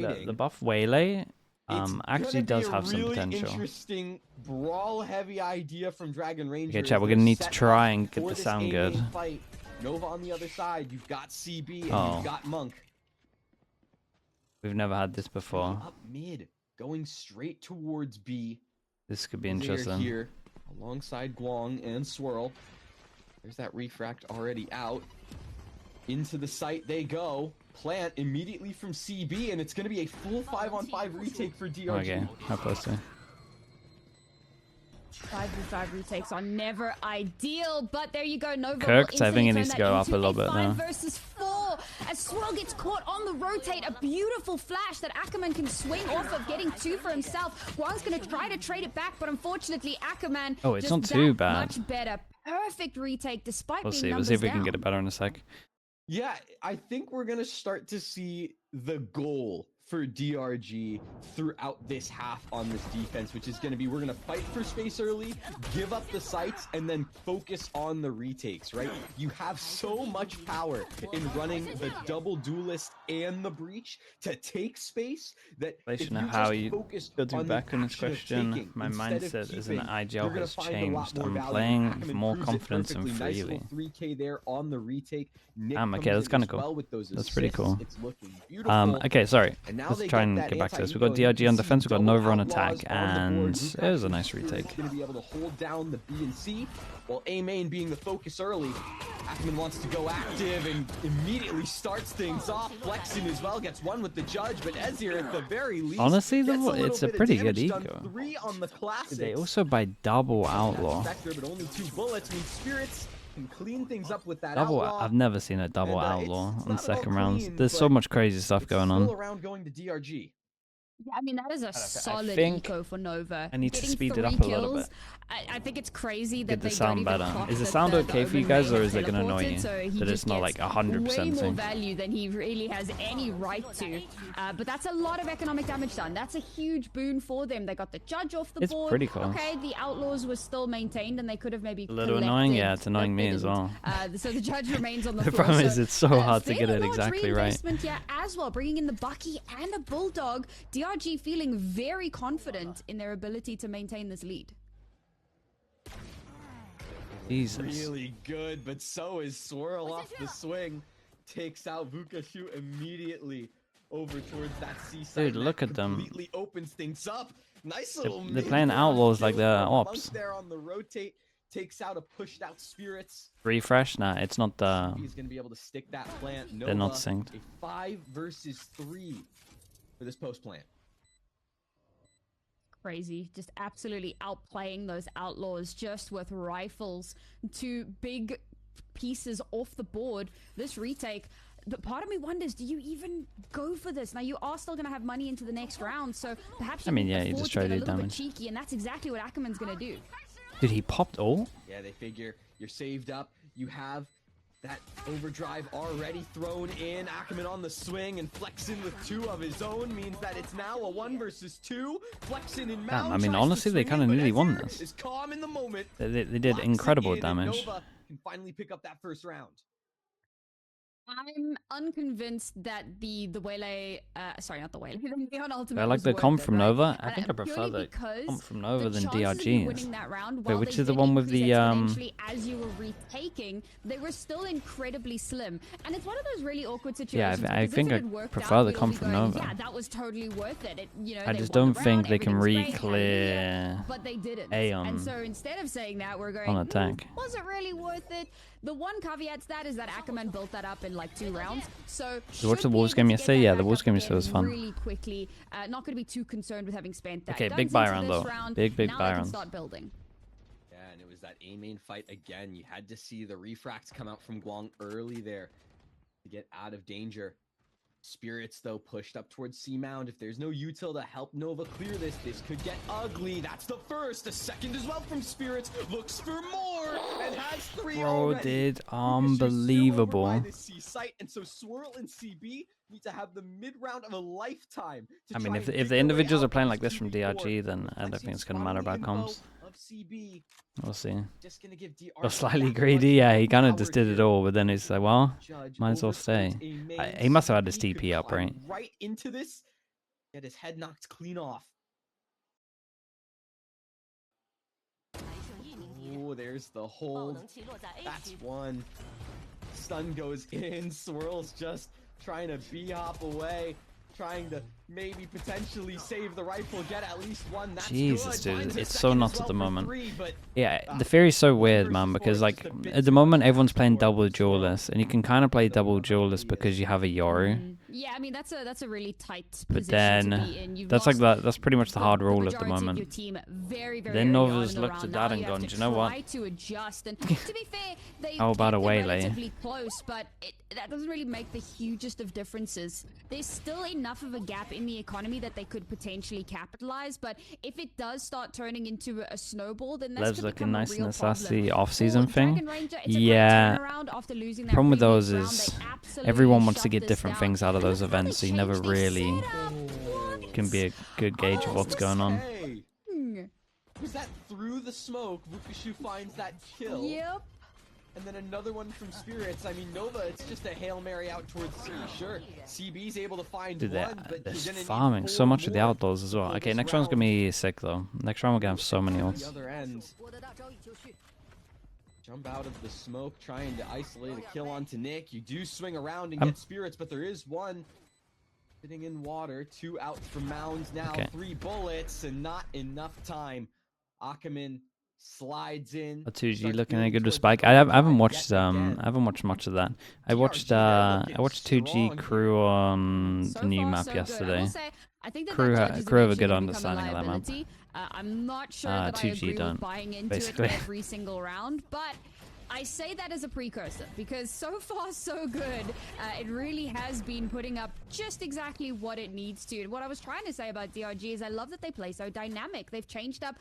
fighting. the buff Waylay It's actually does have some really potential. Interesting brawl-heavy idea from Dragon Ranger. Okay, chat, we're gonna need to try and get the sound good. Fight. Nova on the other side. You've got CB and you've got Monk. We've never had this before. Up mid, going straight towards B. This could be interesting. Here, alongside Guang and Swirl. There's that refract already out. Into the site they go. Plant immediately from CB, and it's going to be a full 5-on-5 retake for DRG. Okay, how close to? 5v5 retakes are never ideal, but there you go. Nova Kirk, I think it needs to go up a little bit now. 5 versus 4 as Swirl gets caught on the rotate. A beautiful flash that Ackerman can swing off of, getting 2 for himself. Guang's going to try to trade it back, but unfortunately Ackerman it's just not too bad. Much better. Perfect retake despite being We'll see if we can get it better in a sec. Yeah, I think we're going to start to see the goal for DRG throughout this half on this defense, which is going to be, we're going to fight for space early, give up the sites, and then focus on the retakes, right? You have so much power in running the double duelist and the breach to take space that if you how just you focus go through on back the in this action of question. taking My instead of mindset is an keeping, IGL you're gonna has find a lot changed. more I'm value. playing Ackerman with more proves it confidence and perfectly. Nice freely. little 3K there on the retake. Nick Okay, that's kind of cool. That's pretty cool. It's looking beautiful. Okay, sorry. And now Let's they try get and that get back to this. We've anti-ego, got DRG on and you defense, see we've got Nova on double attack, outlaws on the and board. it was a nice retake. Going to be able to hold down the B and C, while A main being the focus early. Ackerman wants to go active and immediately starts things off, flexing as well, gets one with the judge, but Ezir at the very least. Honestly, though, it's a pretty good eco. 3 on the classics. They also buy double outlaw. Spectre, but only 2 bullets means Spirits can clean things up with that Double. outlaw. I've never seen a double And, outlaw it's on not second about rounds. clean, There's so but much crazy stuff going on. Still around going to DRG. Yeah, I mean, that is a solid think eco for Nova. I need to Getting speed it 3 up a little kills, bit. I think it's crazy that Get the they sound don't even better. clock Is the that sound okay for you guys, or is it gonna annoy teleported, you so he that it's just not gets like 100% way more sync? value than he really has any right to. But that's a lot of economic damage done. That's a huge boon for them. They got the judge off the It's board. pretty close. Okay, the outlaws were still maintained, and they could have maybe A little annoying? Yeah, it's collected, annoying but me they as didn't. well. So the judge remains on the The floor. problem is it's so hard to get fairly it large exactly right. reinvestment here as well, bringing in the Bucky and a Bulldog. DRG feeling very confident in their ability to maintain this lead. Jesus. Really good, but so is Swirl off the swing. Takes out Vukashu immediately over towards that seaside. Dude, look at them. Completely opens things up. Nice little. They're playing outlaws like they're ops. Monk there on the rotate takes out a pushed out Spirits. Refresh? Nah, it's not the. He's gonna be able to stick that plant. They're not Nova, synced. A 5 versus 3 for this post plant. Crazy, just absolutely outplaying those outlaws just with rifles. 2 big pieces off the board. This retake, but part of me wonders, do you even go for this? Now you are still going to have money into the next round, so perhaps you I mean, can yeah, you afford just to try get to a do little bit damage. cheeky, and that's exactly what Ackerman's going to do. Dude, he popped all? Yeah, they figure you're saved up. You have that overdrive already thrown in. Ackerman on the swing and flexing with 2 of his own means that it's now a 1 versus 2. Flexing in mount. Damn, I mean, honestly, they kind of nearly won this. Is calm in the moment. They did Locks it incredible in, and damage. Nova can finally pick up that first round. I'm unconvinced that the Waylay, sorry, not the Waylay, the Neon Ultimate I like was the worth comp it, from right? Nova. I And think I prefer purely the because comp from Nova than chances of you DRG's. winning that round, Wait, while which they is the did one with increase the exponentially as you were retaking, they were still incredibly slim. And it's one of those really awkward situations. I because think if I it had worked prefer out, the we'd all comp be from going, Nova. Yeah, that was totally worth it. You know, I they just won the don't think round, they can everything's great, re-clear but they didn't. A on- And so instead of saying that, we're going, on attack. was it really worth it? The one caveat to that is that Ackerman built that up in like 2 rounds. So you watch the should be Wolves able game to yesterday? get Yeah, that the back Wolves up game again yesterday was fun. Really quickly. Not going to be too concerned with having spent that. Okay, Guns big buy into round this though. round, Big now buy they can round. start building. Yeah, and it was that A main fight again. You had to see the refracts come out from Guang early there to get out of danger. Spirits, though, pushed up towards C-Mound. If there's no util to help Nova clear this, this could get ugly. That's the first. The second as well from Spirits. Looks for more and has 3 Bro already. did Because you're still over by unbelievable. the C site, and so Swirl and CB need to have the mid-round of a lifetime to I mean, try if and the dig their way individuals out are playing of like this from 2v4. DRG, then I don't think it's gonna matter about comps. Of CB. We'll see. Just gonna give DRG Or slightly that greedy, much yeah, he kind of power just did it here. all, but then he's like, well, Judge might as well over stay. towards a main He must have had his CB could TP up, climb right? right into this Get his head knocked clean off. Oh, there's the hold. That's one. Stun goes in. Swirl's just trying to B-hop away. Trying to maybe potentially save the rifle, get at least one. That's Jesus, good. dude, Finds a it's so second nuts as at the well for moment. 3, but Yeah, the Fury's so weird, man, because like at the moment everyone's playing double duelist, and you can kind of play double duelist because you have a Yoru. Yeah, I mean that's a really tight But position to then be in. You've that's like lost that's pretty much the hard rule at the majority of moment. your team very, very Then early on Nova's in the looked at round. that Now and you have gone, to "Do you know what? try to adjust. And to be fair, they How about kept a it waylay?" relatively close, but that doesn't really make the hugest of differences. There's still enough of a gap in the economy that they could potentially capitalize, but if it does start turning into a snowball, then that's Lev's gonna looking become nice a in real the sassy problem. off-season For thing. Dragon Ranger, it's a Yeah. great turnaround after losing that Problem with previous those round. is They absolutely everyone wants to shut get this different down. things out of And those look how they events, so you never changed their really setup. can be a good gauge of what's going on. Hey, was that through the smoke? Vukashu finds that kill. Yep. And then another one from Spirits. I mean, Nova, it's just a Hail Mary out towards C. Sure, CB's able to find Dude, one, but they're you're gonna need farming so 4 much of the more outdoors as to well. pull Okay, this next round's gonna round. be sick though. Next round we're gonna have so many On the ults. other end. Jump out of the smoke, trying to isolate a kill onto Nick. You do swing around and get Spirits, but there is one sitting in water. 2 out from Mounds now. Okay. 3 bullets and not enough time. Akaman slides in. A 2G starts looking building good with towards Spike. the I front, haven't trying to watched get again. I haven't watched much of that. I watched DRG are looking 2G strong crew here. on So the new far, map so good. I yesterday. will say, I think that Crew that ha- judge is crew have a eventually good gonna become a understanding of that map. liability. I'm not sure Ah, that I 2G agree don't, with buying into basically. it every single round, but I say that as a precursor because so far so good. It really has been putting up just exactly what it needs to. And what I was trying to say about DRG is I love that they play so dynamic. They've changed up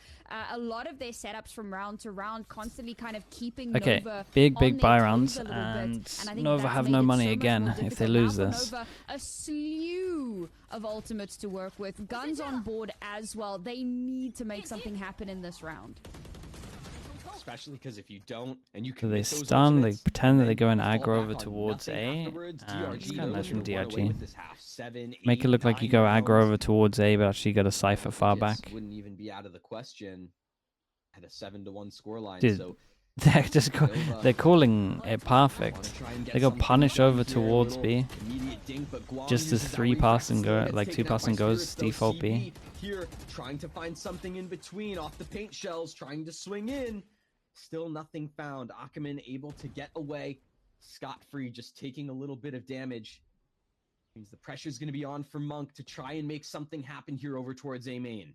a lot of their setups from round to round, constantly kind of keeping Okay, Nova big on their buy toes rounds, a little and bit. And I think Nova that's have made no it money so much again more if they difficult. lose Now for this. Nova, a slew of ultimates to work with, guns on board as well. They need to make something happen in this round. Especially because if you don't, and you So can they stun, they pretend that they go and aggro over towards A. It's kind of nice from DRG. Make it look like you go aggro over towards A, but actually got a Cypher far back. Wouldn't even be out of the question at a 7-1 scoreline. Dude, So they're just they're calling it perfect. They go punish over towards B, just as 2 passing goes default B. Here, trying to find something in between off the paint shells, trying to swing in. Still nothing found. Akaman able to get away scot-free, just taking a little bit of damage. Means the pressure's going to be on for Monk to try and make something happen here over towards A main.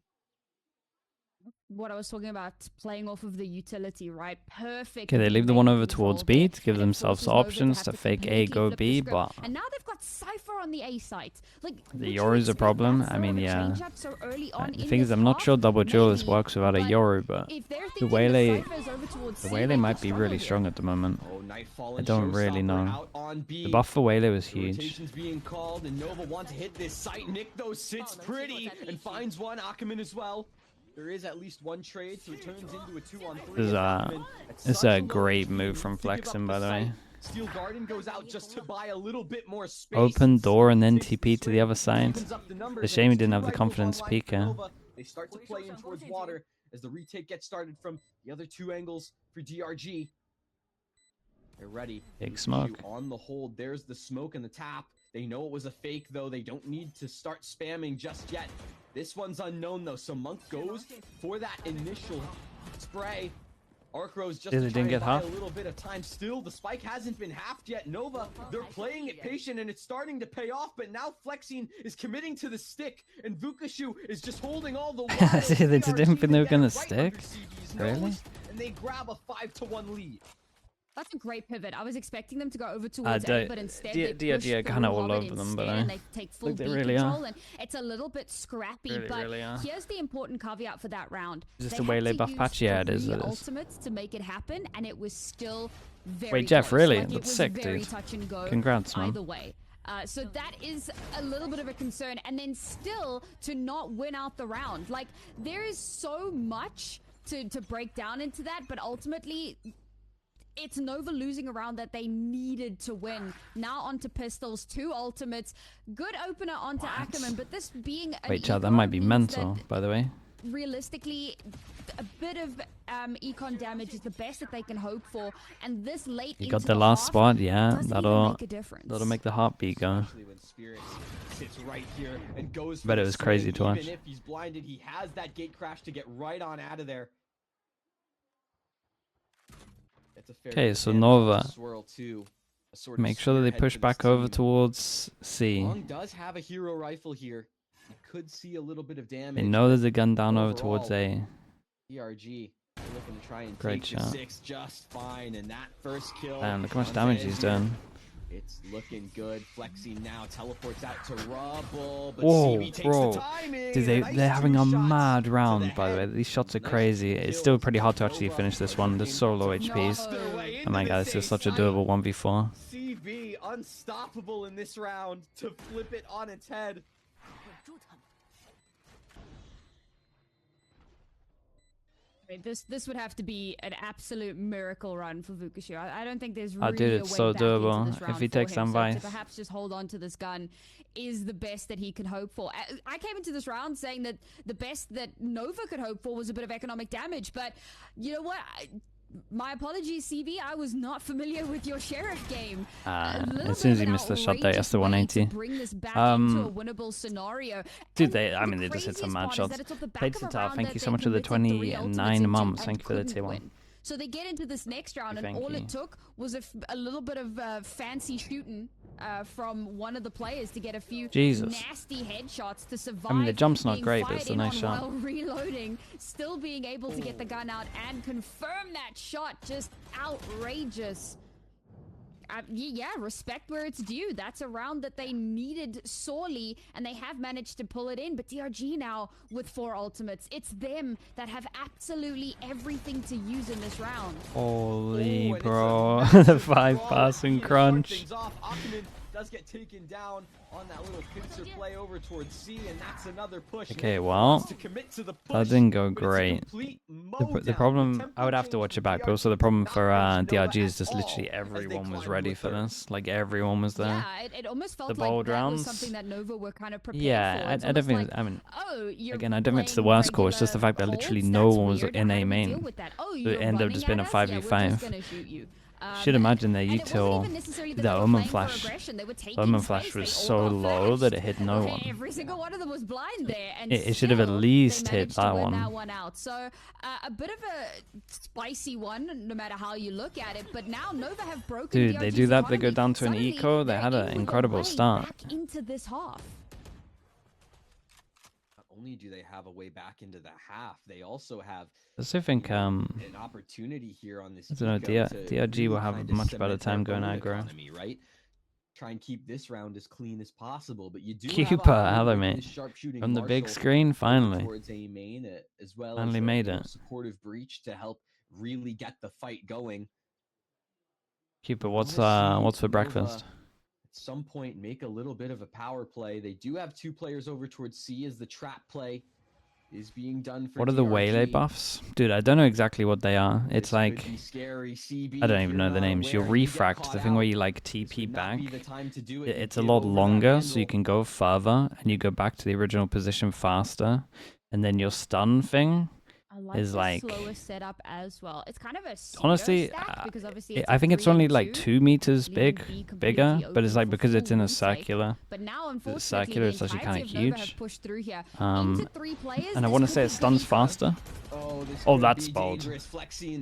What I was talking about, playing off of the utility, right? Perfect. Okay, they leave the one over towards B to give themselves options to fake A, go B, but and now they've got Cypher on the A site. Like the Yoru is a problem. I mean, yeah. So early on The thing is, I'm not sure double duelist works without a Yoru, but the Waylay might be really strong at the moment. I don't really know. The buff for Waylay was huge. Being called, and Nova wants to hit this site. Nick though sits pretty and finds one. Akaman as well. There is at least one trade, so it turns into a 2-on-3. This is a great move from Flexen, by the way. Steel Garden goes out just to buy a little bit more space. Open door and then TP to the other side. It's a shame he didn't have the confidence to peek here. They start to play in towards water as the retake gets started from the other 2 angles for DRG. They're ready. Big smoke. On the hold, there's the smoke and the tap. They know it was a fake, though. They don't need to start spamming just yet. This one's unknown, though, so Monk goes for that initial spray. Arcrow's just trying to buy a little bit of time. Still, the spike hasn't been halved yet. Nova, they're playing it patient, and it's starting to pay off, but now Flexing is committing to the stick, and Vukashu is just holding all the while. They didn't think they were gonna stick? Really? And they grab a 5-1 lead. That's a great pivot. I was expecting them to go over towards A, but instead they push DRG are kind of all Hobbit over them, instead, but and they take full they B really control, are. and it's a little bit scrappy. But here's the important caveat for that round: Is this they the had Waylay to buff use patch? Yeah, it is. 3 It is. ultimates to make it happen, and it was still very Wait, Jeff, close. really? Like, it That's was sick, very dude. touch and go Congrats, man. either way. So that is a little bit of a concern, and then still to not win out the round. Like there is so much to break down into that, but ultimately it's Nova losing a round that they needed to win. Now onto pistols, 2 ultimates. Good opener onto Ackerman, but this being an Wait, Chad, that might be mental, by the way. Realistically, a bit of econ damage is the best that they can hope for, and this late You got the last spot, yeah, that'll make the heartbeat go. Right here and goes But it was crazy to watch. Even if he's blinded, he has that gate crash to get right on out of there. Okay, so Nova, make sure that they push back over towards C. Long does have a hero rifle here. He could see a little bit of damage. They know there's a gun down over towards A. DRG looking to try and Great take shot. the 6 just fine, and that first kill. Damn, look how much damage he's done. It's looking good. Flexi now teleports out to Rubble, but Whoa, CB takes bro. the timing. Dude, they're having a mad round, by the way. These shots are crazy. It's still pretty hard to actually finish this one. There's so low HPs. Oh my god, this is such a doable 1v4. CB unstoppable in this round to flip it on its head. This would have to be an absolute miracle run for Vukushu. I don't think there's really dude, it's so doable if he takes some Vice. So to perhaps just hold on to this gun is the best that he can hope for. I came into this round saying that the best that Nova could hope for was a bit of economic damage, but you know what? My apologies, CB. I was not familiar with your Sheriff game. As soon as he missed the shot there, that's the 180. Bring this back into a winnable scenario. Dude, they just hit some mad shots. Played Sitar, thank you so much for the 29 months. Thank you for the tier 1. So they get into this next round, and all it took was a little bit of fancy shooting from one of the players to get a few nasty headshots to survive. I mean, the jump's not great, but it's a nice shot. While reloading, still being able to get the gun out and confirm that shot, just outrageous. Yeah, respect where it's due. That's a round that they needed sorely, and they have managed to pull it in. But DRG now with 4 ultimates. It's them that have absolutely everything to use in this round. Holy bro, the 5 passing crunch. Does get taken down on that little pincer play over towards C, and that's another push. Okay, well, that didn't go great. The problem, I would have to watch it back, but also the problem for DRG is just literally everyone was ready for this. Like, everyone was there. Yeah, it almost felt the like bold that rounds, was something that Nova were kind of prepared for. Yeah, I don't think, like, I mean, again, I don't think it's the worst call, it's just the fact that literally no one was in A main. It ended up just being a 5v5. Should imagine their util, the Omen Flash. The Omen Flash was so low that it hit no one. Every single one of them was blind there, and it should have at least hit that one. So a bit of a spicy one, no matter how you look at it. But now Nova have broken. Dude, they do that. They go down to an eco. They had an incredible start. Back into this half. Only do they have a way back into the half, they also have I still think an opportunity here on this. I don't know, DRG will have a much better time going aggro. Right? Try and keep this round as clean as possible, but you do hello mate. On the big screen, finally. Towards A main, as well finally as made it. Supportive breach to help really get the fight going. Cooper, what's for breakfast? Some point make a little bit of a power play. They do have 2 players over towards C as the trap play is being done for What are the waylay buffs? Dude, I don't know exactly what they are. It's like, I don't even know the names. Your refract, the thing where you like TP back, it's a lot longer, so you can go further and you go back to the original position faster. And then your stun thing is like slower setup as well. It's kind of a honestly, because obviously I think it's only like 2 meters bigger, but it's like because it's in a circular. But now, it's circular, it's actually kind of huge. And I want to say it stuns faster. Oh, that's bold.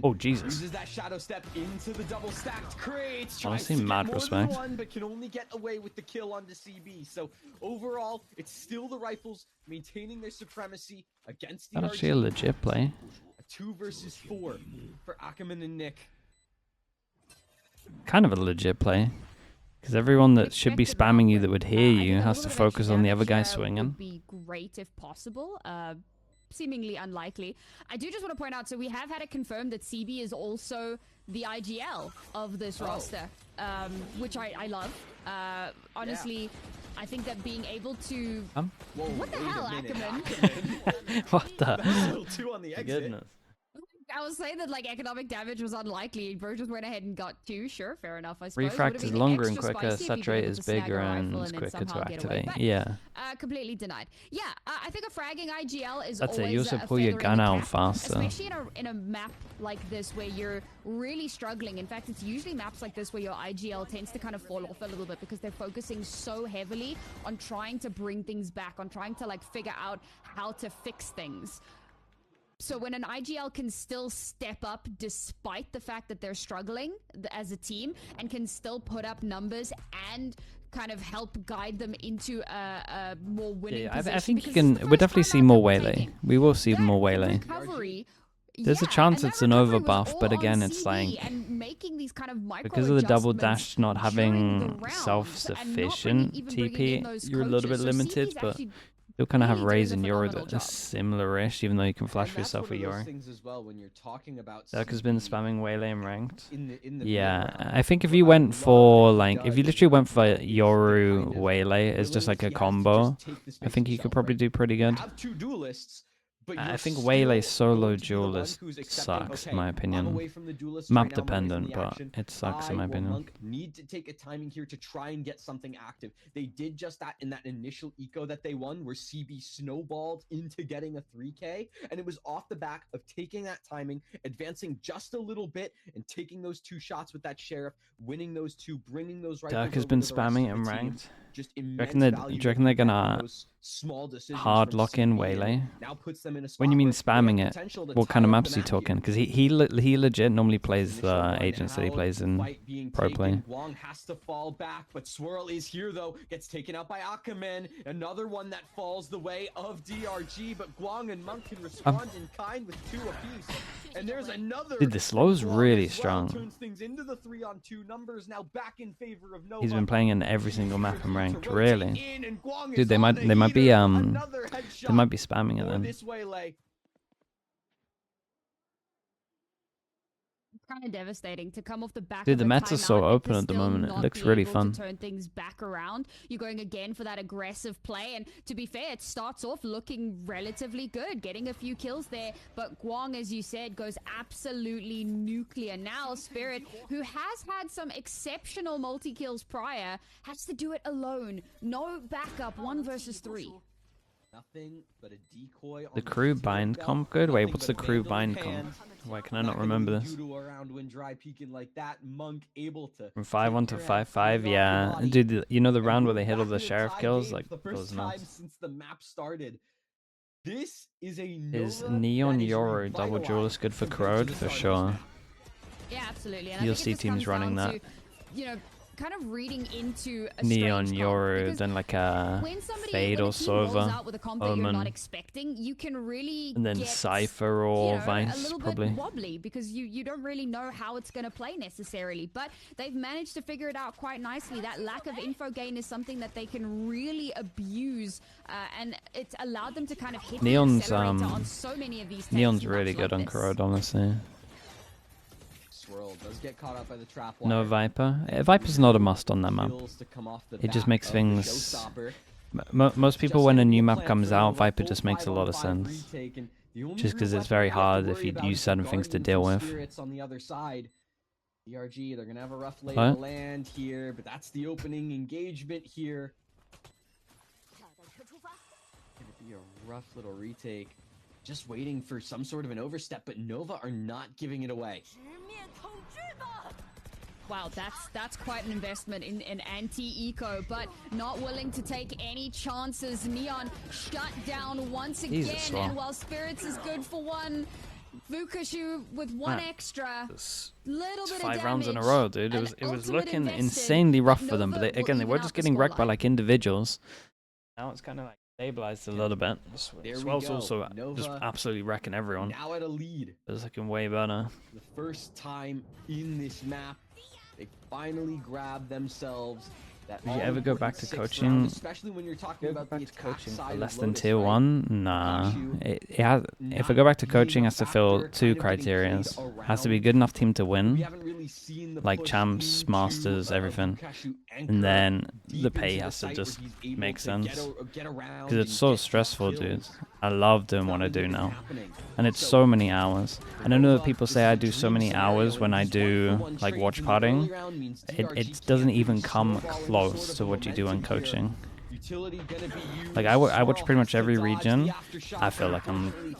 Oh, Jesus. Uses that shadow step into the double stacked crates. Honestly, mad respect. But can only get away with the kill onto CB. So overall, it's still the rifles maintaining their supremacy against the That's actually a legit play. A 2 versus 4 for Ackerman and Nick. Kind of a legit play. Because everyone that should be spamming you that would hear you has to focus on the other guy swinging. Would be great if possible. Seemingly unlikely. I do just want to point out, so we have had it confirmed that CB is also the IGL of this roster, which I love. Honestly, I think that being able to... What the hell, Ackerman? What the? Level 2 on the exit. Goodness. I was saying that like economic damage was unlikely. Bro just went ahead and got 2. Sure, fair enough. I suppose. Refract is longer and quicker, saturate is bigger and it's quicker to activate. Yeah. Completely denied. Yeah, I think a fragging IGL is That's always it. You also a pull your feather gun in the out cap, faster. especially in a map like this where you're really struggling. In fact, it's usually maps like this where your IGL tends to kind of fall off a little bit because they're focusing so heavily on trying to bring things back, on trying to like figure out how to fix things. So when an IGL can still step up despite the fact that they're struggling as a team and can still put up numbers and kind of help guide them into a more winning position. I think you can. We'll definitely see more Waylay. We will see more Waylay. There's a chance it's an overbuff, but again, it's like because of the double dash not having self-sufficient TP, you're a little bit limited, but you'll kind of have Raze and Yoro that are similar-ish, even though you can flash yourself with Yoro. Zerk has been spamming Waylay and ranked. Yeah, I think if you went for, like, if you literally went for Yoru Waylay as just like a combo, I think you could probably do pretty good. I think Waylay solo duelist sucks, in my opinion. Map dependent, but it sucks, in my opinion. Monk need to take a timing here to try and get something active. They did just that in that initial eco that they won, where CB snowballed into getting a 3K, and it was off the back of taking that timing, advancing just a little bit, and taking those 2 shots with that Sheriff, winning those 2, bringing those rifles. Dirk has been spamming it and ranked. Do you reckon they're gonna hard lock in Waylay? When you mean spamming it, what kind of maps are you talking? Because he legit normally plays the agents that he plays in pro play. Guang has to fall back, but Swirl is here though. Gets taken out by Akamen. Another one that falls the way of DRG, but Guang and Monk can respond in kind with 2 apiece. And there's another. Dude, the slow's really strong. Turns things into the 3-on-2 numbers now back in favor of Nova. He's been playing in every single map and ranked, really. Dude, they might be spamming it then. Kind of devastating to come off the back. Dude, the of meta's so open at the moment. It looks really fun. To turn things back around. You're going again for that aggressive play, and to be fair, it starts off looking relatively good, getting a few kills there. But Guang, as you said, goes absolutely nuclear. Now Spirit, who has had some exceptional multi-kills prior, has to do it alone. No backup, 1 versus 3. Nothing but a decoy. The crew bind comp good? Wait, what's the crew bind comp? Why can I not remember this? From 5-1 to 5-5, yeah. Dude, you know the round where they hit all the Sheriff kills? Like, those nuts. Since the map started. This is Neon Yoro double duelist good for Crowd? For sure. Yeah, absolutely. You'll see teams running that. You know, kind of reading into a Neon Yoru, then like a Fade or Sova, Omen, you can really and then Cypher or Vice, a little probably. Bit wobbly because you don't really know how it's going to play necessarily, but they've managed to figure it out quite nicely. That lack of info gain is something that they can really abuse, and it's allowed them to kind of hit Neon's the accelerator on so many of these Neon's really good on Corrode, honestly. Does get caught up by the trap no Viper. Viper's not a must on that map. It just makes things. Most people, when a new map comes out, Viper just makes a lot of sense. Just because it's very hard if you use certain things to deal with. DRG, they're gonna have a rough lay of land here, but that's the opening engagement here. Gonna be a rough little retake. Just waiting for some sort of an overstep, but Nova are not giving it away. Wow, that's quite an investment in an anti-eco, but not willing to take any chances. Neon shut down once again, and while Spirits is good for 1, Vukashu with 1 extra. Little bit of 5 rounds in a row, dude. It was looking insanely rough for them, but they were just getting wrecked by like individuals. Now it's kind of like stabilized a little bit. Swell's also just absolutely wrecking everyone. Now at a lead. It's looking way better. The first time in this map, they finally grabbed themselves. Did you ever go back to coaching? Especially when you're talking about the coaching for less than tier 1? Nah. If I go back to coaching, it has to fill 2 criteria. It has to be a good enough team to win, like champs, masters, everything. And then the pay has to just make sense. Because it's so stressful, dude. I love doing what I do now. And it's so many hours. And I know that people say I do so many hours when I do like watch partying. It doesn't even come close to what you do in coaching. Like I watch pretty much every region. I feel like I'm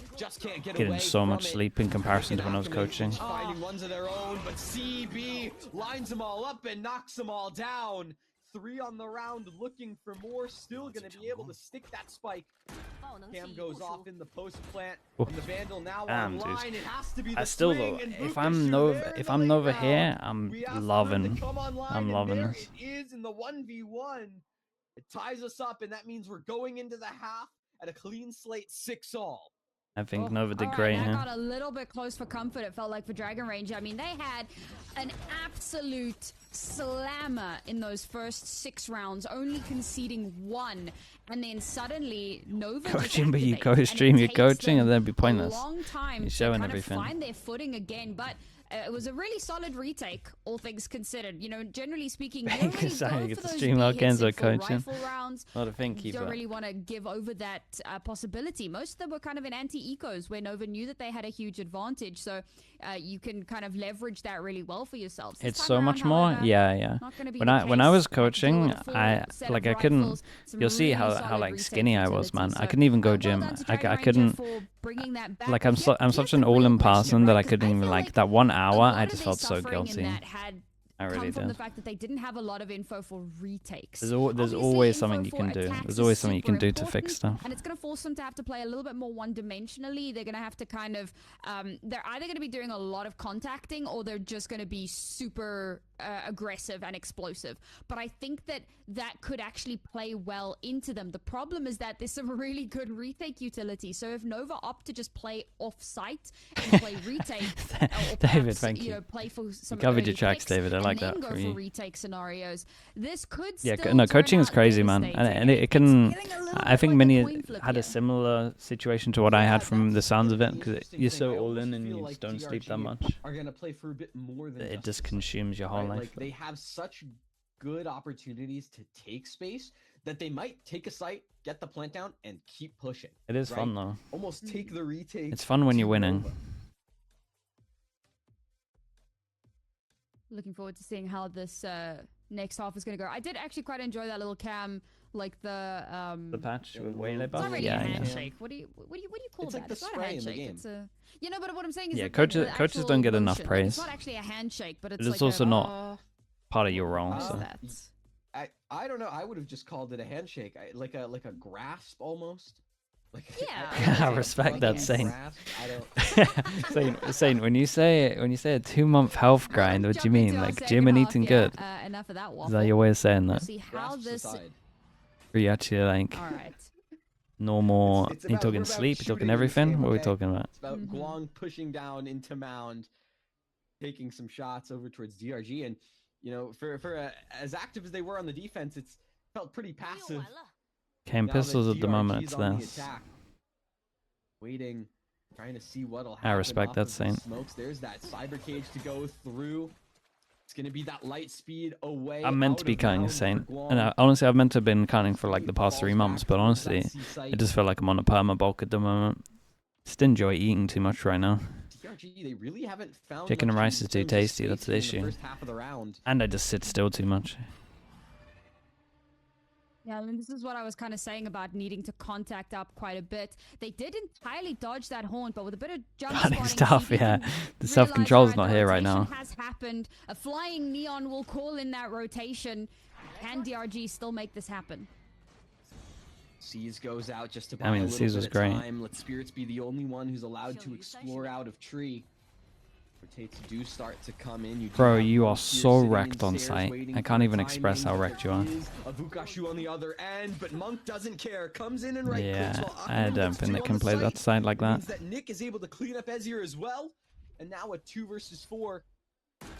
getting so much sleep in comparison to when I was coaching. Finding ones of their own, but CB lines them all up and knocks them all down. 3 on the round, looking for more, still going to be able to stick that spike. Cam goes off in the post plant, and the Vandal now online. It has to be the I still though, if I'm Nova here, I'm loving this. It is in the 1v1. It ties us up, and that means we're going into the half at a clean slate 6-all. I think Nova did great here. That got a little bit close for comfort, it felt like, for Dragon Range. I mean, they had an absolute slammer in those first 6 rounds, only conceding 1. And then suddenly, Nova coaching, but you go stream your coaching, and then be pointless. Long time You're showing to everything. Find their footing again, but it was a really solid retake, all things considered. You know, generally speaking, you don't really Sorry, go get for the those stream big hits Kenzo for coaching. rifle rounds. Not a thing, You don't really want to give over that possibility. Most of them were kind of in anti-ecos, where Nova knew that they had a huge advantage, so you can kind of leverage that really well for yourselves. This It's time so around, much more. however, Yeah. not gonna be When the I was case. Deal coaching, with a full I set like of I couldn't. rifles, some You'll see really how solid like retake skinny I was, man. utility. I couldn't even go Well gym. done to I Dragon Ranger couldn't. for bringing that back. Like But I'm here's such the an real all-in question, person that right? I 'Cause couldn't even feel like that 1 hour. a lot I of just their felt so suffering in guilty. that had I come really from the did. fact that they didn't have a lot of info for retakes. There's Obviously, always info something you for can do. attacks There's is always something you can super do to fix important, stuff. and it's going to force them to have to play a little bit more one-dimensionally. They're going to have to kind of, they're either going to be doing a lot of contacting, or they're just going to be super aggressive and explosive. But I think that that could actually play well into them. The problem is that there's some really good retake utility. So if Nova opt to just play off-site and play retake, or David, perhaps, thank you. play for some You covered early your tracks, picks David. I like and then that go for for you. retake scenarios. This could Yeah, still no, turn coaching is out crazy, man, devastating. and it It's can. feeling a little I bit think like a many coin flip had a here. similar situation to what I had from the sounds of it, because you're so all in and you just don't sleep that much. Are gonna play for a bit more than It just a consumes your whole right? life. Like they have such good opportunities to take space that they might take a site, get the plant down, and keep pushing. It is right? fun though. Almost take the retake. It's fun when to you're winning. Nova. Looking forward to seeing how this next half is going to go. I did actually quite enjoy that little cam, like the patch with It's Waylay It's buff. not really Yeah, a yeah. handshake. What do you call It's that? like the It's not a spray in the handshake. game. It's a but what I'm saying is Yeah, that coaches- the coaches actual don't get enough motion, like, praise. it's not actually a handshake, but it's But it's like also a, not part of your role. what is So. that? I don't know. I would have just called it a handshake, like a grasp almost. Like, Yeah. I respect that, Saint. Grasp, I don't. Saint, when you say a 2-month health grind, what do you Jump mean? into our Like second gym and half, eating yeah, good? Enough of that Is waffle. that your way of saying We'll that? see how Grasps this. aside. Or you actually like All right. normal? It's Are you about- we're talking about sleep? You shooting talking in this everything? game, What are we okay? talking about? It's about Mhm. Guang pushing down into Mound, taking some shots over towards DRG, and for as active as they were on the defense, it's felt pretty passive. Came Now that pistols at the moment. DRG 's It's on the this. attack. Waiting, trying to see what'll happen. I respect off that, of the Saint. Smokes. There's that cyber cage to go through. It's gonna be that light speed away. I'm meant to out be of cutting Mound Saint, for and Guang. honestly, I've meant to have been cutting for like the past 3 Falls months. back But towards that honestly, C site. I just feel like I'm on a perma bulk at the moment. Just enjoy eating too much right now, DRG, they really haven't found Chicken and much rice in is too terms of tasty, space that's the in issue. first half of the round. and I just sit still too much. Yeah, I mean, this is what I was kind of saying about needing to contact up quite a bit. They did entirely dodge that horn, but with a bit of jump Cutting spotting, stuff, you yeah. can The realize, self-control's alright, not the here right now. rotation has happened. A flying neon will call in that rotation. Can DRG still make this happen? Seas goes out just to buy I mean, a the little Seas bit was of great. time. Let Spirits be the only one who's allowed to explore out of tree. Rotates do start to come in. You do Bro, have you Monk are here so sitting in wrecked on stairs site. waiting I for can't the even express how timing. wrecked you are. There is a Vukashu on the other end, but Monk doesn't care. Comes in and right Yeah, clicks while I Akanu don't looks think two they on can the play that site. side like It that. means that Nick is able to clean up Ezir as well. And now a 2 versus 4.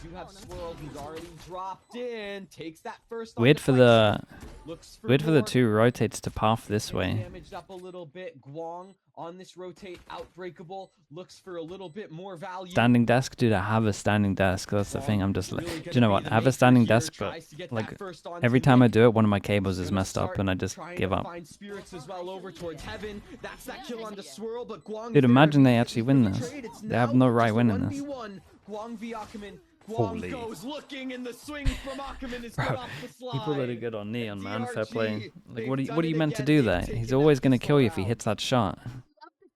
You have Swirl, who's already dropped in, takes that first. Wait for the more. two rotates to path this way. Damaged up a little bit. Guang on this rotate, outbreakable, looks for a little bit more value. Standing desk, dude. I have a standing desk. That's the thing. I'm just like, do you know what? I have a standing desk, but like every time I do it, one of my cables is messed up, and I just give up. Spirits as well over towards heaven. That's that kill on the Swirl, but Guang, dude, imagine they actually win this. They have no right winning this. Guang v Ackerman. Guang goes looking, and the swing from Ackerman is good off the slide. People that are good on Neon, man. Fair play. Like, what are you meant to do there? He's always gonna kill you if he hits that shot.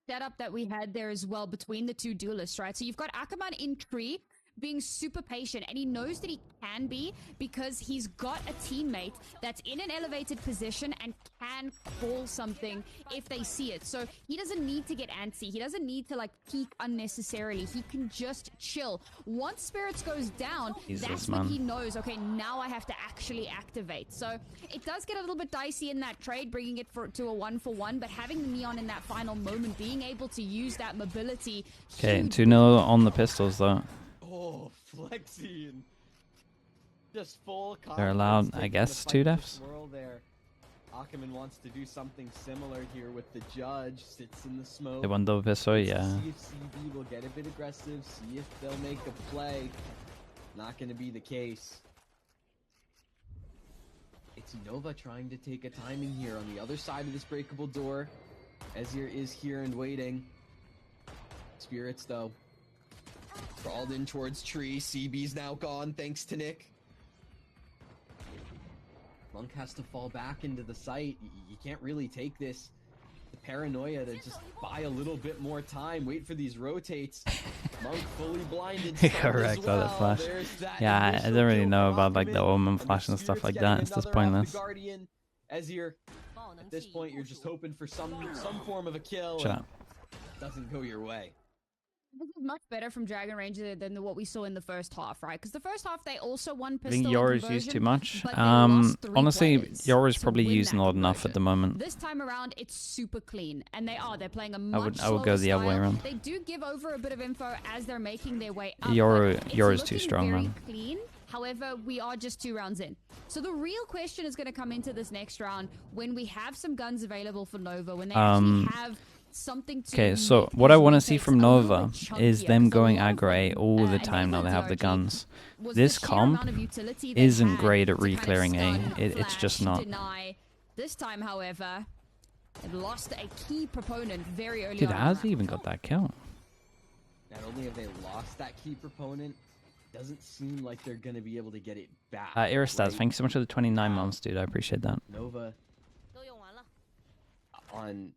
Setup that we had there as well between the two duelists, right? So you've got Ackerman in tree being super patient, and he knows that he can be because he's got a teammate that's in an elevated position and can call something if they see it. So he doesn't need to get antsy. He doesn't need to like peek unnecessarily. He can just chill. Once Spirits goes down, that's when he knows, okay, now I have to actually activate. So it does get a little bit dicey in that trade, bringing it to a 1-for-1, but having the Neon in that final moment, being able to use that mobility. Okay, 2-0 on the pistols though. Oh, flexing. Just full. They're allowed, I guess, 2 deaths. Ackerman wants to do something similar here with the judge. Sits in the smoke. They won double pistol, yeah. See if CB will get a bit aggressive. See if they'll make a play. Not going to be the case. It's Nova trying to take a timing here on the other side of this breakable door. Ezir is here and waiting. Spirits, though, crawled in towards tree. CB's now gone, thanks to Nick. Monk has to fall back into the site. You can't really take this. The paranoia to just buy a little bit more time, wait for these rotates. Monk fully blinded. Correct, well. The flash. Yeah, I don't really know about like the Omen flash and stuff like that. It's just pointless. Guardian, Ezir, at this point, you're just hoping for some form of a kill. Shut up. Doesn't go your way. This is much better from Dragon Ranger than what we saw in the first half, right? Because the first half they also won pistol. I think Yoru's used too much. Honestly, Yoru's probably used not enough at the moment. This time around, it's super clean, and they're playing a much I would go the other way around. They do give over a bit of info as they're making their way up. Yoru's too strong, man. Clean. However, we are just 2 rounds in. So the real question is going to come into this next round when we have some guns available for Nova, when they actually have something to. Okay, so what I want to see from Nova is them going aggro A all the time now they have the guns. This comp isn't great at re-clearing A. It's just not. This time, however, it lost a key proponent very early on. Dude, how's he even got that kill? Not only have they lost that key proponent, doesn't seem like they're going to be able to get it back. Aerostats, thanks so much for the 29 months, dude. I appreciate that. Nova on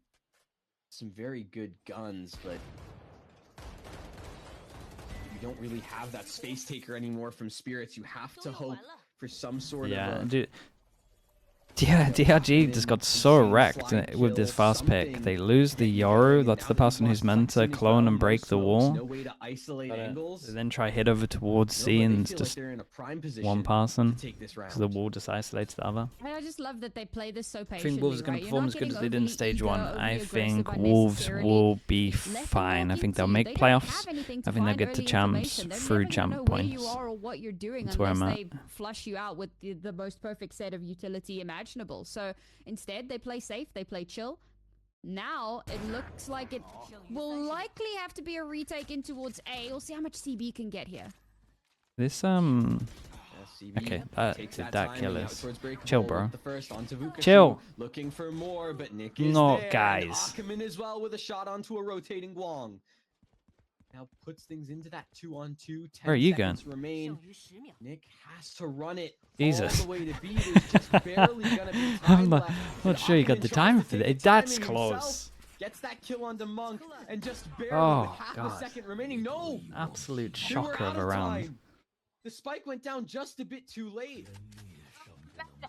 some very good guns, but you don't really have that space taker anymore from Spirits. You have to hope for some sort of dude. Yeah, DRG just got so wrecked with this fast pick. They lose the Yoru, that's the person who's meant to clone and break the wall. They then try hit over towards C and it's just one person, so the wall just isolates the other. And I just love that they play this so patiently. I think Wolves are going to perform as good as they did in stage 1. I think Wolves will be fine. I think they'll make playoffs. I think they'll get to champs through champ points. That's where I'm at. They flush you out with the most perfect set of utility imaginable. So instead, they play safe, they play chill. Now it looks like it will likely have to be a retake in towards A. We'll see how much CB can get here. This okay, that kill is chill, bro. Chill. Looking for more, but Nick is no, there. guys. Ackerman as well with a shot onto a rotating Guang. Now puts things into that 2-on-2. Where are you going? Remain. Nick has to run it Jesus. all the way to B. There's just barely gonna be time I'm left. not sure you got the time for that. That's close. Gets that kill onto Monk and just barely with half God. a second remaining. No! Absolute They were shocker out of a round. time. The spike went down just a bit too late.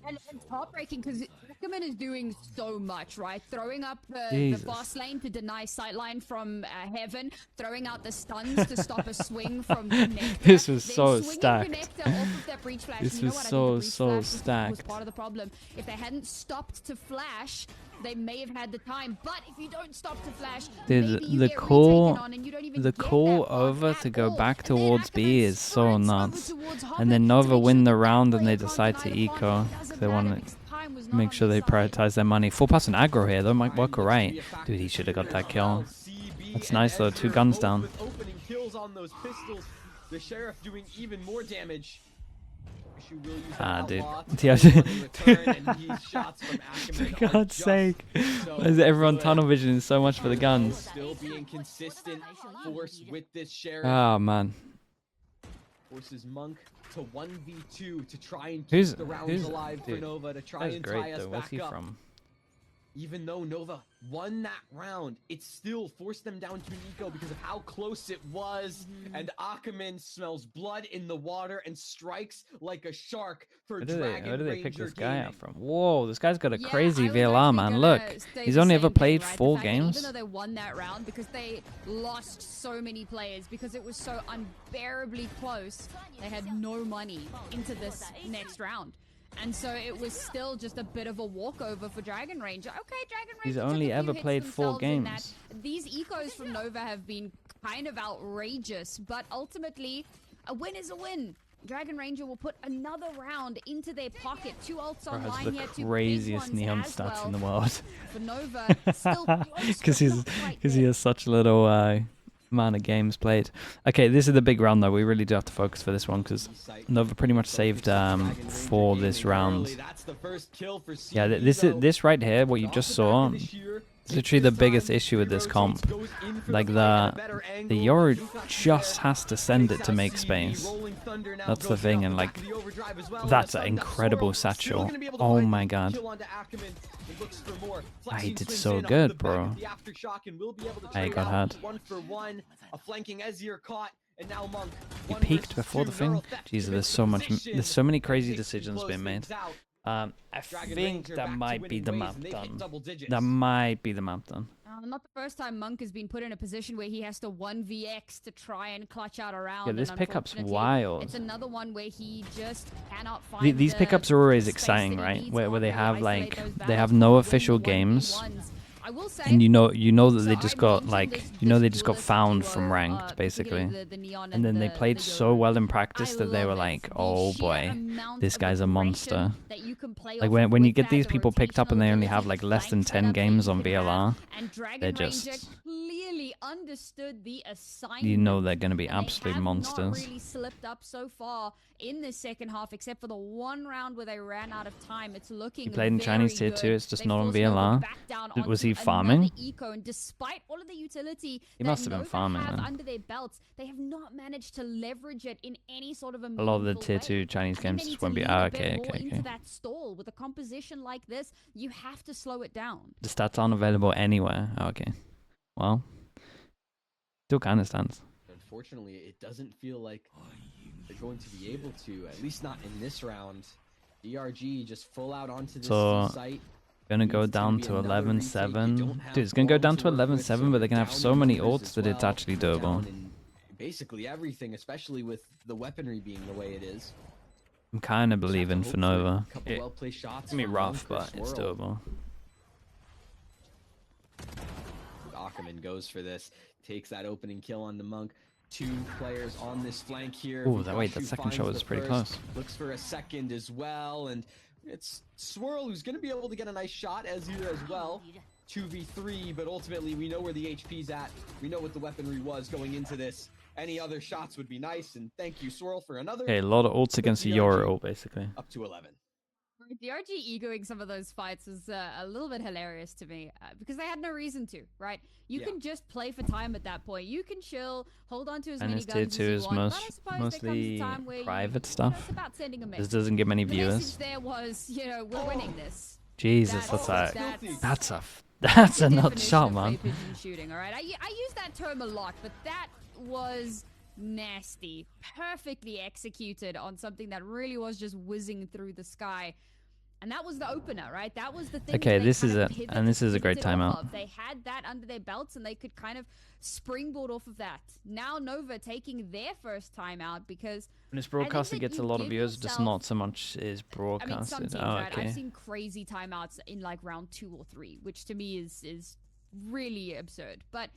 And it's heartbreaking because Ackerman is doing so much, right? Throwing up the fast lane to deny sightline from Heaven, throwing out the stuns to stop a swing from Connector. This was then so swinging stacked. Connector off of that breach flash. This You know was what? I think the breach so flash was stacked. part of the problem. If they hadn't stopped to flash, they may have had the time, but if you don't stop to flash, Dude, maybe you the get call, retaken on and you don't even the get call that bug over at to go all. back And then towards B Ackerman is so sprints over nuts. towards And Hobbit then to Nova make win sure the that round and player they can't decide deny to the point. eco. Doesn't They matter want because time was to not make on sure their they side. prioritize their money. 4-person aggro here though, might work Looks to alright. be a factor Dude, he should have got here that as kill. well. CB That's and nice though, 2 Ezreal guns both down. with opening kills on those pistols. The Sheriff doing even more damage. Ah, dude. For God's sake. Why is everyone tunnel visioning so much for the guns? Still being consistent force with this Sheriff. Oh, man. Forces Monk to 1v2 to try and keep Who's the rounds alive for dude, Nova to try that's and tie great us though. Where's back he up. from? Even though Nova won that round, it still forced them down to an eco because of how close it was. And Ackerman smells blood in the water and strikes like a shark for Dragon Where do they Ranger pick this guy Gaming. up from? Whoa, this guy's got a Yeah, crazy I was VLR, actually man. gonna Look, say he's the only ever same played thing, right? 4 The fact that games. even though they won that round because they lost so many players because it was so unbearably close, they had no money into this next round. And so it was still just a bit of a walkover for Dragon Ranger. Okay, Dragon Ranger He's took only a few ever hits played 4 themselves in that. games. These ecos from Nova have been kind of outrageous, but ultimately, a win is a win. Dragon Ranger will put another round into their pocket. 2 ults Bro online has here, the 2 big craziest ones neon as stats well. in the world. For Nova, still close, Because but not quite he there. has such little amount of games played. Okay, this is the big round though. We really do have to focus for this one because Nova pretty much saved for this round. Yeah, this right here, what you just saw, is literally the biggest issue with this comp. Like the Yoru just has to send it to make space. That's the thing, and like that's an incredible satchel. Oh my god. He did so good, bro. He got hurt. He peaked before the thing. Jesus, there's so many crazy decisions being made. I think that might be the map done. That might be the map done. Not the first time Monk has been put in a position where he has to 1vx to try and clutch out a round. Yeah, this and pickup's unfortunately, wild. It's another one where he just cannot find These pickups are always exciting, right? Where they have like they have no official games. I will say, And you know that they so just I got mentioned like this- they this just got Lotus found duo, from ranked basically. particularly the Neon And then they the played so Yoru. well in practice I that they were love it. like, The oh sheer boy, amount this of guy's a aggression monster. that you can play Like off when you with get that, these the people picked up and they only rotational have like less than flank 10 setup that games you on can have, VLR, and Dragon they're Ranger just, clearly understood the assignment. you know they're going to be And they absolute have monsters. not really slipped up so far in this second half, except for the one round where they ran out of time. It's looking He played in Chinese tier very 2, good. it's just They not on forced Nova VLR. back down Was he onto farming? another eco, and despite all of the utility He that must have been Nova farming have then. under their belts, they have not managed to leverage it in any sort of a A lot of the meaningful tier way. 2 Chinese I think games they just need won't to be. lean Ah, a bit okay, more okay, into okay. that stall. With a composition like this, you have to slow it down. The stats aren't available anywhere. Oh, okay. Well, still kind of stands. Unfortunately, it doesn't feel like they're going to be able to, at least not in this round. DRG just full out onto this So, site. Gonna go It's gonna down be to another retake. You 11-7. don't have Dude, it's gonna go bomb down to to work with, 11-7, so but they can have down so in many numbers ults as that it's well, actually doable. down in basically everything, especially with the weaponry being the way it is. I'm kind of Just have to believing hope for Nova. a couple well-placed shots. It's gonna be from rough, Monk or but it's Swirl. doable. Ackerman goes for this, takes that opening kill on the Monk. 2 players on this flank here. Ooh, that Vukashu second finds shot was the pretty first, close. Looks for a second as well, and it's Swirl who's going to be able to get a nice shot as here as well. 2v3, but ultimately we know where the HP's at. We know what the weaponry was going into this. Any other shots would be nice, and thank you, Swirl, for another. Okay, a lot of ults against the Yoru ult, basically. Up to 11. DRG egoing some of those fights was a little bit hilarious to me because they had no reason to, right? You can just play for time at that point. You can chill, hold on to as many And guns tier 2 as you is want. But I suppose there comes a mostly time where private you know, stuff. it's about sending a This message. doesn't get many The viewers. message there was, you know, we're winning this. Jesus, That's that's the a nut definition shot, of man. clay pigeon shooting, all right? I use that term a lot, but that was nasty. Perfectly executed on something that really was just whizzing through the sky. And that was the opener, right? That was the thing. Okay, that this is kind of it. And this is a great pivoted off timeout. of. They had that under their belts and they could kind of springboard off of that. Now Nova taking their first timeout because When it's broadcasted, it gets a lot of views, just not so much is I mean, some broadcasted. teams, Oh, right? okay. I've seen crazy timeouts in like round 2 or 3, which to me is really absurd. But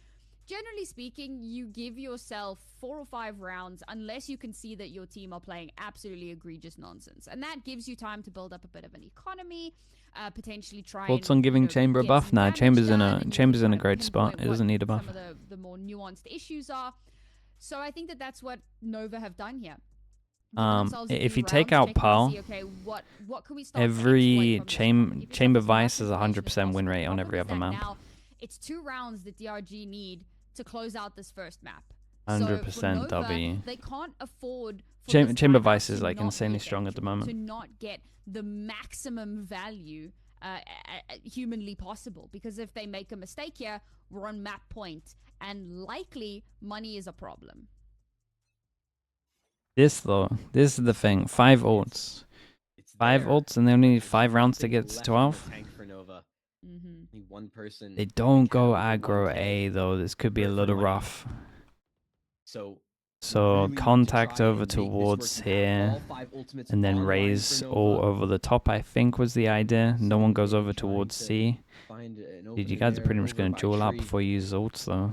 generally speaking, you give yourself 4 or 5 rounds unless you can see that your team are playing absolutely egregious nonsense. And that gives you time to build up a bit of an economy, potentially try Thoughts and, on giving you know, Chamber a get buff? some Nah, damage Chamber's in done, a and you Chamber's can in a kind of great spot. pinpoint It doesn't what need a buff. some of the more nuanced issues are. So I think that that's what Nova have done here. If you take out Pal, every Chamber Vice has a 100% win rate on every other map. Now, it's 2 rounds that DRG need to close out this first map. 100% W. They can't afford Chamber Vice is like insanely strong at the moment. To not get the maximum value humanly possible, because if they make a mistake here, we're on map point, and likely money is a problem. This is the thing. 5 ults. 5 ults and they only need 5 rounds to get to 12. One person. They don't go aggro A though. This could be a little rough. So contact over towards here, and then raise all over the top, I think was the idea. No one goes over towards C. Dude, you guys are pretty much going to duel out before you use ults though.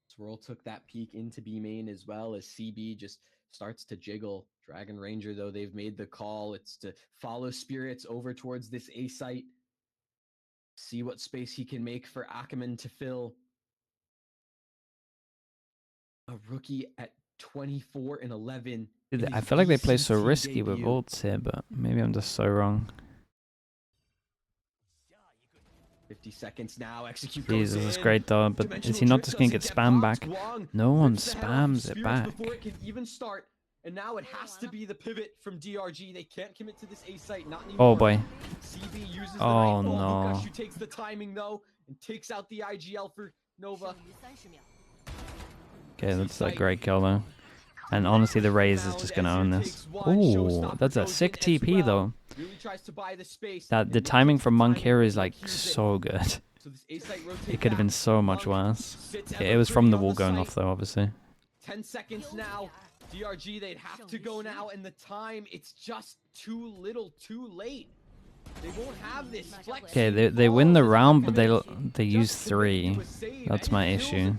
Swirl took that peek into B main as well as CB just starts to jiggle. Dragon Ranger, though, they've made the call. It's to follow Spirits over towards this A site. See what space he can make for Ackerman to fill. A rookie at 24 and 11. Dude, I feel like they play so risky with ults here, but maybe I'm just so wrong. 50 seconds now. Execute. Jesus, that's great though, but is he not just going to get spammed back? No one spams it back. Before it can even start. And now it has to be the pivot from DRG. They can't commit to this A site, not anymore. Oh boy. CB uses the oh nightfall. no. Who takes the timing though and takes out the IGL for Nova. Okay, that's a great kill though. And honestly, the Raze is just gonna own this. Ooh, that's a sick TP though. That the timing from Monk here is like so good. It could have been so much worse. Okay, it was from the wall going off though, obviously. 10 seconds now. DRG, they'd have to go now, and the time, it's just too little, too late. They won't have this flex. Okay, they win the round, but they use 3. That's my issue.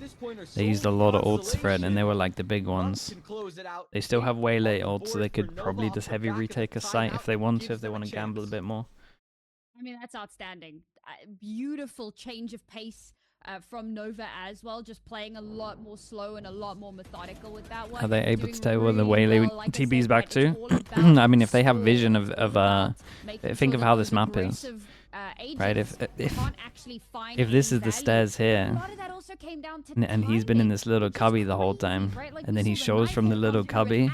They used a lot of ults for it, and they were like the big ones. They still have way late ults, so they could probably just heavy retake a site if they want to gamble a bit more. I mean, that's outstanding. Beautiful change of pace. From Nova as well, just playing a lot more slow and a lot more methodical with that one. Are they able to stay with the way they TB's back too? I mean, if they have vision of think of how this map is, right? If this is the stairs here, and he's been in this little cubby the whole time, and then he shows from the little cubby,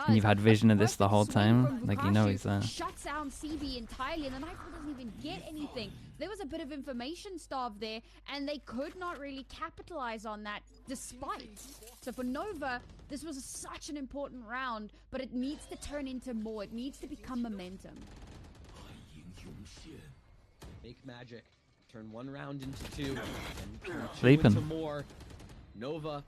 and you've had vision of this the whole time, like you know he's there. Shuts down CB entirely, and the Nightfall doesn't even get anything. There was a bit of information starved there, and they could not really capitalize on that despite. So for Nova, this was such an important round, but it needs to turn into more. It needs to become momentum. Make magic. Turn 1 round into 2. And turn 2 Sleeping. into more. Nova,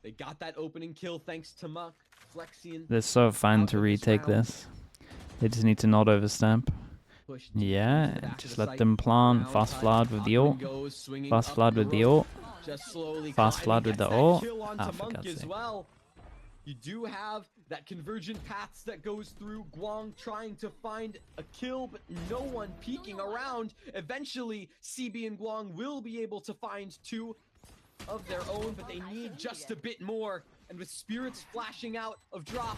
they got that opening kill thanks to Muck. Flexion. They're so fine to retake this. They just need to not overstep. Yeah, just let them plant. Fast flood with the ult. Fast flood with the ult. Fast flood with the ult. Ah, for God's sake. You do have that convergent paths that goes through. Guang trying to find a kill, but no one peeking around. Eventually, CB and Guang will be able to find 2 of their own, but they need just a bit more. And with Spirits flashing out of drop,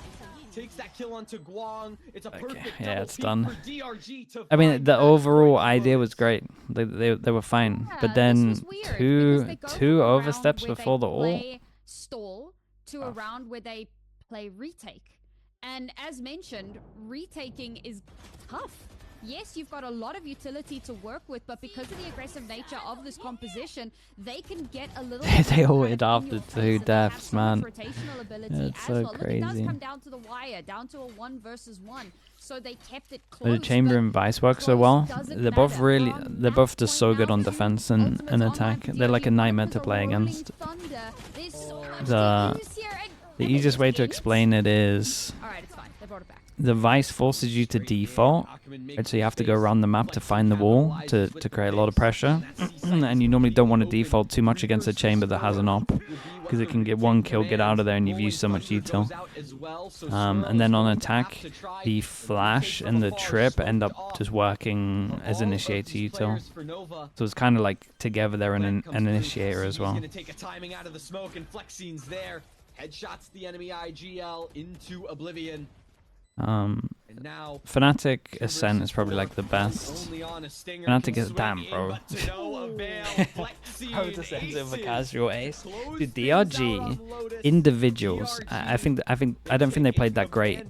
takes that kill onto Guang. It's a perfect yeah, double it's peek done. for DRG to I mean, find the that overall first idea close. was great. They were fine, Yeah, but then this was weird, because they go two from a round oversteps where before they the ult. play stall to a round where they play retake. And as mentioned, retaking is tough. Yes, you've got a lot of utility to work with, but because of the aggressive nature of this composition, they can get a little They bit ulted kind of after in your 2 face, and they have deaths, so much man. rotational ability That's as so well. Look, it does crazy. come down to the wire, down to a 1 versus 1. so they kept it close. The Chamber and Vice work so well. They're both just so good on defense and attack. They're like a nightmare to play against. The easiest way to explain it is the Vice forces you to default, right? So you have to go around the map to find the wall to create a lot of pressure. And you normally don't want to default too much against a Chamber that has an op, because it can get one kill, get out of there, and you've used so much util. And then on attack, the Flash and the Trip end up just working as initiator util. So it's kind of like together they're an initiator as well. Headshots the enemy IGL into oblivion. Fnatic Ascent is probably like the best. Fnatic is damn, bro. How does ends over casual ace? Dude, DRG individuals. I don't think they played that great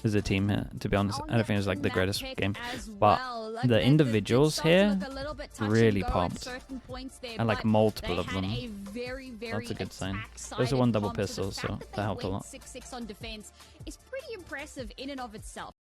as a team here, to be honest. I don't think it was like the greatest game, but the individuals here really popped, and like multiple of them. That's a good sign. Those are one double pistols, so that helped a lot. 6-6 on defense is pretty impressive in and of itself.